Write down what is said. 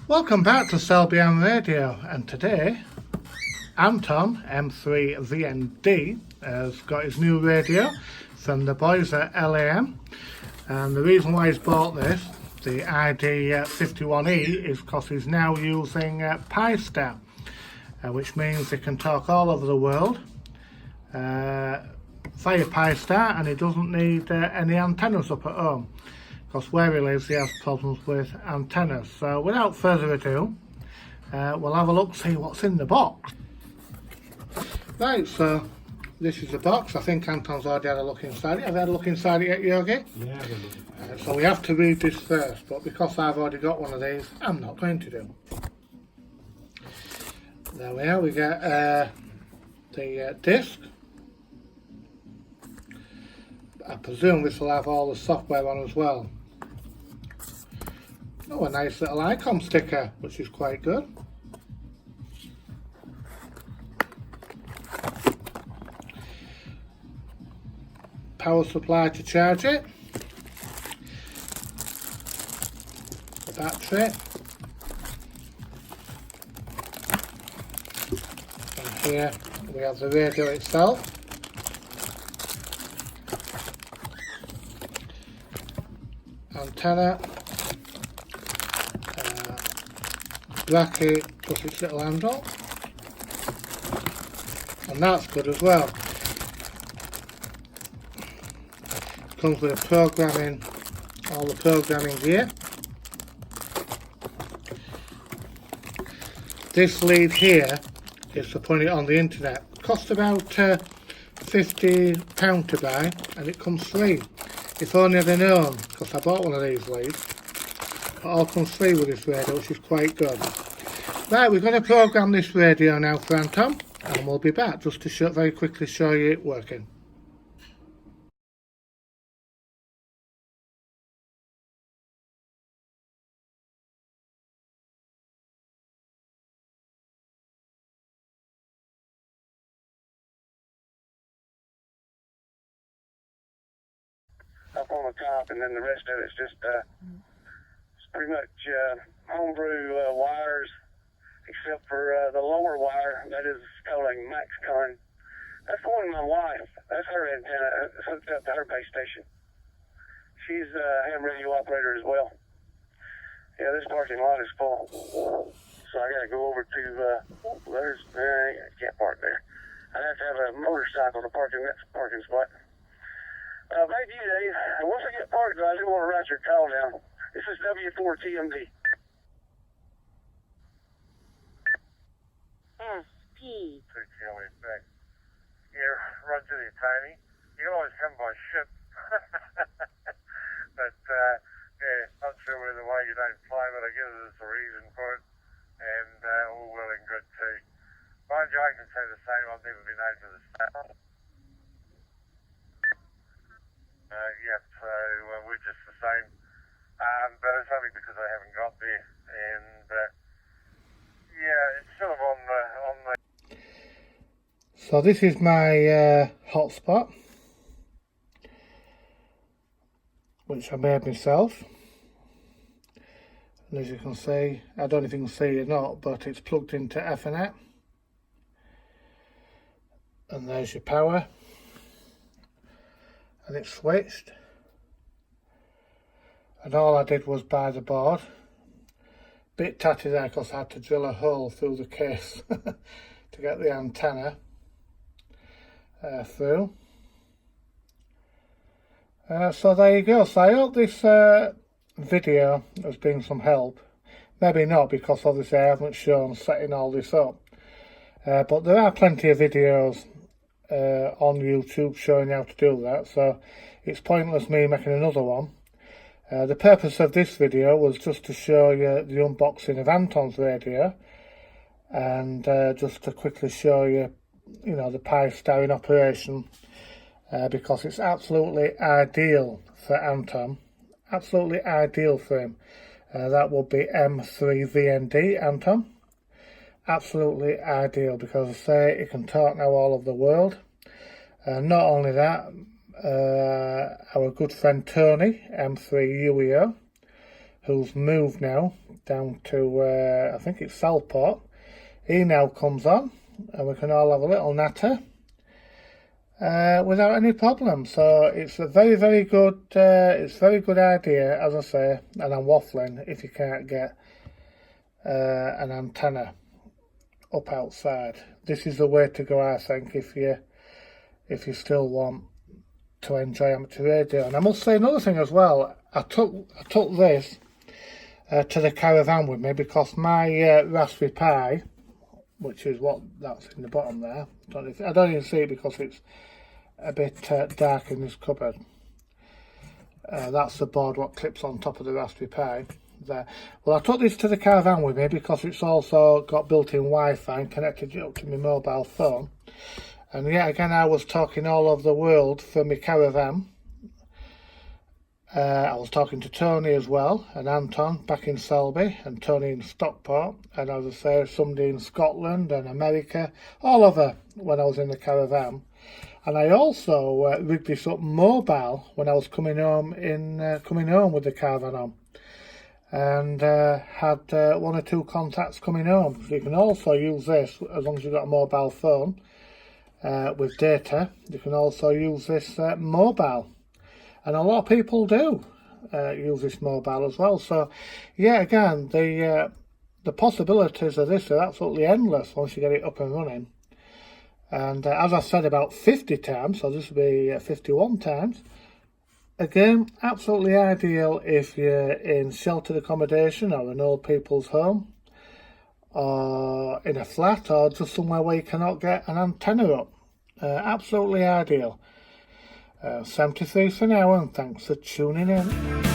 Welcome back to CellBM Radio, and today Anton M3VND has got his new radio from the boys at LAM, and the reason why he's bought this, the ID51E, is because he's now using Pi-Star, which means he can talk all over the world via Pi-Star, and he doesn't need any antennas up at home, because where he lives he has problems with antennas. So without further ado, we'll have a look, see what's in the box. Right, so this is the box. I think Anton's already had a look inside it. Have you had a look inside it yet, Yogi? Yeah, So we have to read this first, but because I've already got one of these, I'm not going to do. There we are, we get the disc. I presume this will have all the software on as well. Oh, a nice little Icom sticker, which is quite good. Power supply to charge it. The battery. And here we have the radio itself. Antenna. Bracket plus its little handle, and that's good as well. It comes with a programming, all the programming gear. This lead here is for putting it on the internet. It costs about £50 to buy, and it comes free. If only I'd known, because I bought one of these leads. It all comes free with this radio, which is quite good. Right, we're going to program this radio now for Anton, and we'll be back just to very quickly show you it working. Up on the top, and then the rest of it's just it's pretty much homebrew wires, except for the lower wire that is calling MaxCon. That's the one my wife. That's her antenna hooked up to her base station. She's a ham radio operator as well. Yeah, this parking lot is full, so I got to go over to I can't park there. I'd have to have a motorcycle to park in that parking spot. Thank you, Dave. Once I get parked, I do want to write your call down. This is W4TMD. SP. Pretty Kelly, thanks. Here, run to the tiny. You can always come by ship. But, not sure whether why you don't fly, but I guess there's a reason for it. And all well and good too. Mind you, I can say the same. I've never been over the States. Yeah, so we're just the same. But it's only because I haven't got there. And yeah, it's sort of on the. So this is my hotspot, which I made myself. And as you can see, I don't know if you can see it or not, but it's plugged into Ethernet. And there's your power. And it's switched, and all I did was buy the board. Bit tatty there because I had to drill a hole through the case to get the antenna through. So there you go. So I hope this video has been some help. Maybe not, because obviously I haven't shown setting all this up, but there are plenty of videos on YouTube showing how to do that, so it's pointless me making another one. The purpose of this video was just to show you the unboxing of Anton's radio, and just to quickly show you, the Pi-Star in operation, because it's absolutely ideal for Anton, absolutely ideal for him. That would be M3VND Anton. Absolutely ideal, because I say it can talk now all over the world. Not only that, our good friend Tony, M3UEO, who's moved now down to, I think it's Southport. He now comes on, and we can all have a little natter without any problem. So it's a very, very good, it's a very good idea, as I say, and I'm waffling if you can't get an antenna up outside. This is the way to go, I think, if you still want to enjoy amateur radio. And I must say another thing as well. I took this to the caravan with me because my Raspberry Pi, which is what that's in the bottom there. I don't even see it because it's a bit dark in this cupboard. That's the board what clips on top of the Raspberry Pi there. Well, I took this to the caravan with me because it's also got built-in Wi-Fi and connected it up to my mobile phone. And yet again, I was talking all over the world for my caravan. I was talking to Tony as well, and Anton back in Selby, and Tony in Stockport, and as I say, somebody in Scotland and America, all over when I was in the caravan. And I also rigged this up mobile when I was coming home with the caravan on, and had 1 or 2 contacts coming home. So you can also use this as long as you've got a mobile phone with data. You can also use this mobile. And a lot of people do use this mobile as well. So, yeah, again, the possibilities of this are absolutely endless once you get it up and running. And as I said about 50 times, so this will be 51 times. Again, absolutely ideal if you're in sheltered accommodation or an old people's home, or in a flat, or just somewhere where you cannot get an antenna up. Absolutely ideal. 73 for now, and thanks for tuning in.